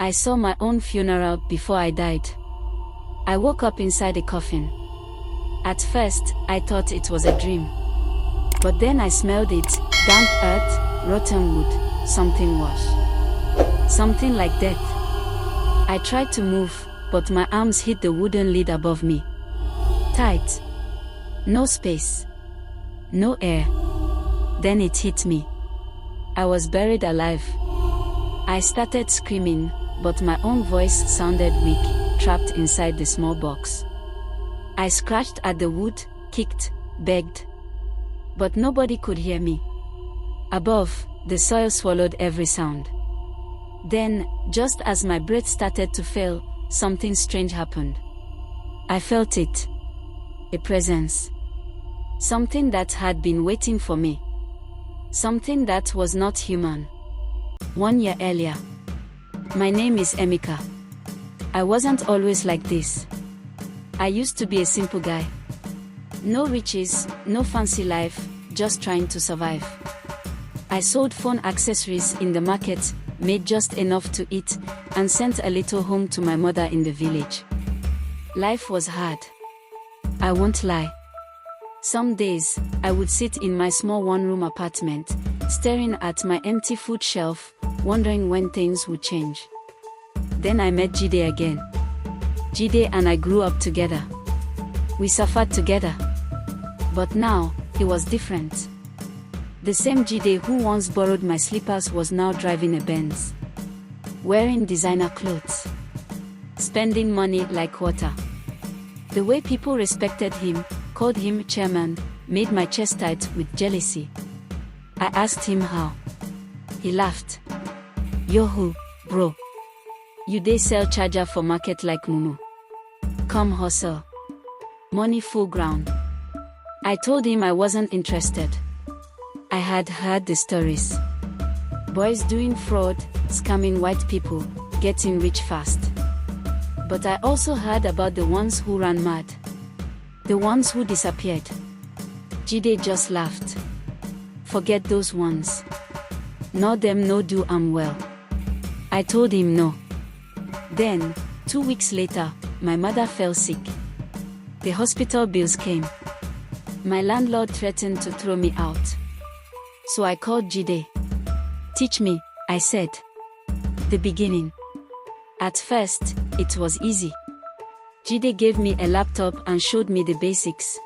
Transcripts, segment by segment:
I saw my own funeral before I died. I woke up inside a coffin. At first, I thought it was a dream. But then I smelled it, damp earth, rotten wood, something wash. Something like death. I tried to move, but my arms hit the wooden lid above me. Tight. No space. No air. Then it hit me. I was buried alive. I started screaming, but my own voice sounded weak, trapped inside the small box. I scratched at the wood, kicked, begged. But nobody could hear me. Above, the soil swallowed every sound. Then, just as my breath started to fail, something strange happened. I felt it. A presence. Something that had been waiting for me. Something that was not human. 1 year earlier. My name is Emeka. I wasn't always like this. I used to be a simple guy. No riches, no fancy life, just trying to survive. I sold phone accessories in the market, made just enough to eat, and sent a little home to my mother in the village. Life was hard. I won't lie. Some days, I would sit in my small one-room apartment, staring at my empty food shelf, wondering when things would change. Then I met Jide again. Jide and I grew up together. We suffered together. But now, he was different. The same Jide who once borrowed my slippers was now driving a Benz. Wearing designer clothes. Spending money like water. The way people respected him, called him chairman, made my chest tight with jealousy. I asked him how. He laughed. Yo who, bro? You dey sell charger for market like Mumu. Come hustle. Money full ground. I told him I wasn't interested. I had heard the stories. Boys doing fraud, scamming white people, getting rich fast. But I also heard about the ones who ran mad. The ones who disappeared. Jide just laughed. Forget those ones. Know them no do well. I told him no. Then, 2 weeks later, my mother fell sick. The hospital bills came. My landlord threatened to throw me out. So I called Jide. Teach me, I said. The beginning. At first, it was easy. Jide gave me a laptop and showed me the basics.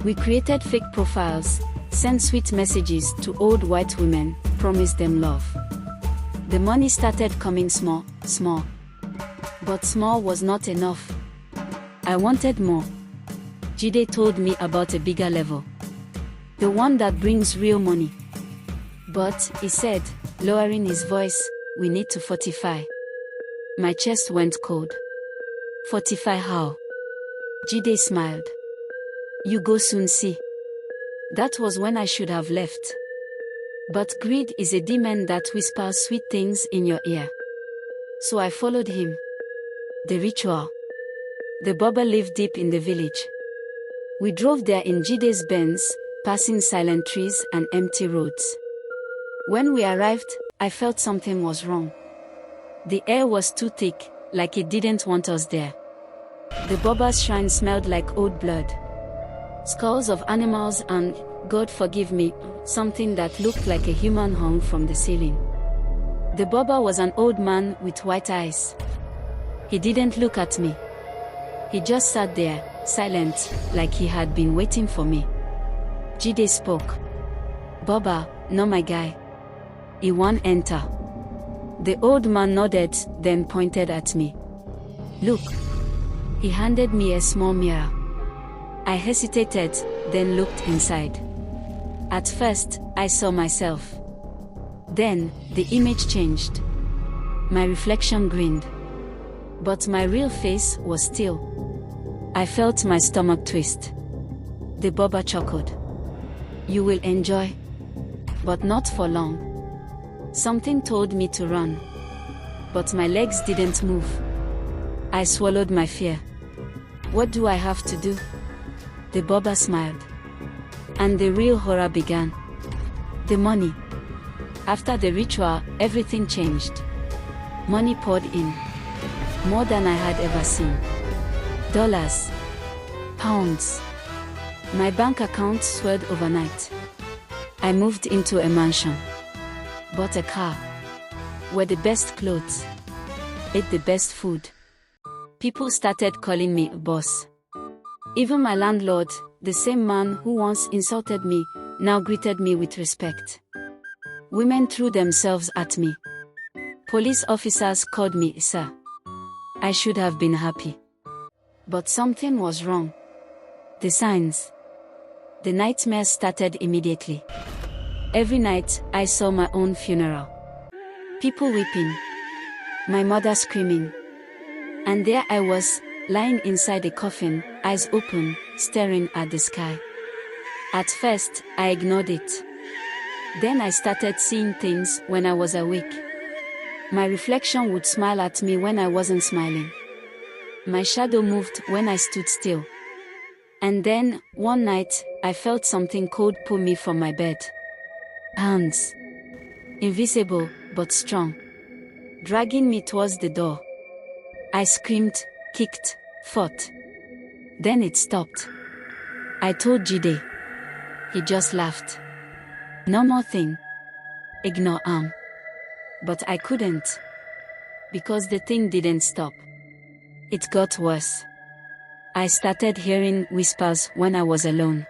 We created fake profiles, sent sweet messages to old white women, promised them love. The money started coming small. But small was not enough. I wanted more. Jide told me about a bigger level. The one that brings real money. But, he said, lowering his voice, we need to fortify. My chest went cold. Fortify how? Jide smiled. You go soon see. That was when I should have left. But greed is a demon that whispers sweet things in your ear. So I followed him. The ritual. The Baba lived deep in the village. We drove there in Jide's Benz, passing silent trees and empty roads. When we arrived, I felt something was wrong. The air was too thick, like it didn't want us there. The Baba's shrine smelled like old blood. Skulls of animals and, God forgive me, something that looked like a human hung from the ceiling. The Baba was an old man with white eyes. He didn't look at me. He just sat there, silent, like he had been waiting for me. Jide spoke. Baba, no my guy. He won't enter. The old man nodded, then pointed at me. Look. He handed me a small mirror. I hesitated, then looked inside. At first, I saw myself. Then, the image changed. My reflection grinned. But my real face was still. I felt my stomach twist. The Baba chuckled. You will enjoy. But not for long. Something told me to run. But my legs didn't move. I swallowed my fear. What do I have to do? The Baba smiled. And the real horror began. The money. After the ritual, everything changed. Money poured in. More than I had ever seen. Dollars. Pounds. My bank account swelled overnight. I moved into a mansion. Bought a car. Wore the best clothes. Ate the best food. People started calling me a boss. Even my landlord, the same man who once insulted me, now greeted me with respect. Women threw themselves at me. Police officers called me sir. I should have been happy. But something was wrong. The signs. The nightmares started immediately. Every night, I saw my own funeral. People weeping. My mother screaming. And there I was, lying inside a coffin, eyes open, staring at the sky. At first, I ignored it. Then I started seeing things when I was awake. My reflection would smile at me when I wasn't smiling. My shadow moved when I stood still. And then, one night, I felt something cold pull me from my bed. Hands. Invisible, but strong. Dragging me towards the door. I screamed, kicked, fought. Then it stopped. I told Jide. He just laughed. No more thing. Ignore arm. But I couldn't. Because the thing didn't stop. It got worse. I started hearing whispers when I was alone.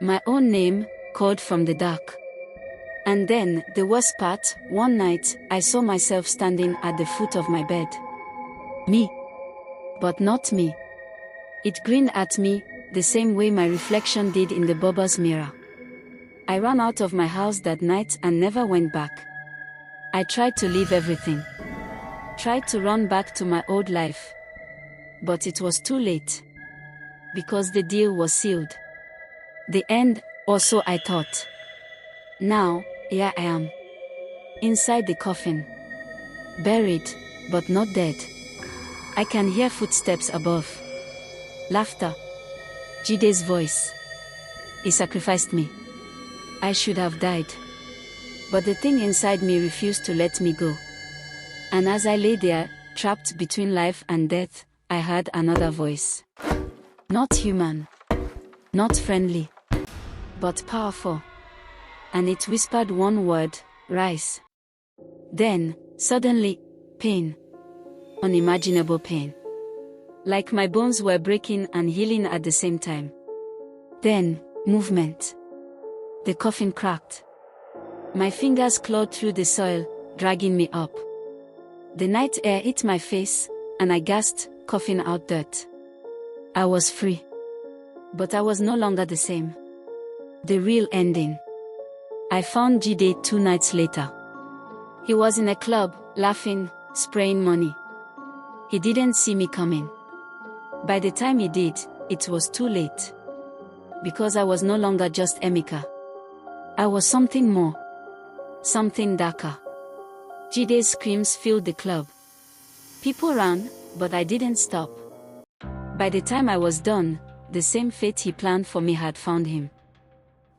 My own name, called from the dark. And then, the worst part, one night, I saw myself standing at the foot of my bed. Me. But not me. It grinned at me, the same way my reflection did in the Bobber's mirror. I ran out of my house that night and never went back. I tried to leave everything. Tried to run back to my old life. But it was too late. Because the deal was sealed. The end, or so I thought. Now, here I am. Inside the coffin. Buried, but not dead. I can hear footsteps above. Laughter. Jide's voice. He sacrificed me. I should have died. But the thing inside me refused to let me go. And as I lay there, trapped between life and death, I heard another voice. Not human. Not friendly. But powerful. And it whispered one word, rise. Then, suddenly, pain. Unimaginable pain. Like my bones were breaking and healing at the same time. Then, movement. The coffin cracked. My fingers clawed through the soil, dragging me up. The night air hit my face, and I gasped, coughing out dirt. I was free. But I was no longer the same. The real ending. I found Jide 2 nights later. He was in a club, laughing, spraying money. He didn't see me coming. By the time he did, it was too late. Because I was no longer just Emeka. I was something more. Something darker. Jide's screams filled the club. People ran, but I didn't stop. By the time I was done, the same fate he planned for me had found him.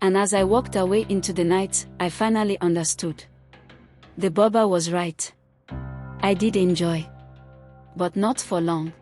And as I walked away into the night, I finally understood. The Bobber was right. I did enjoy. But not for long.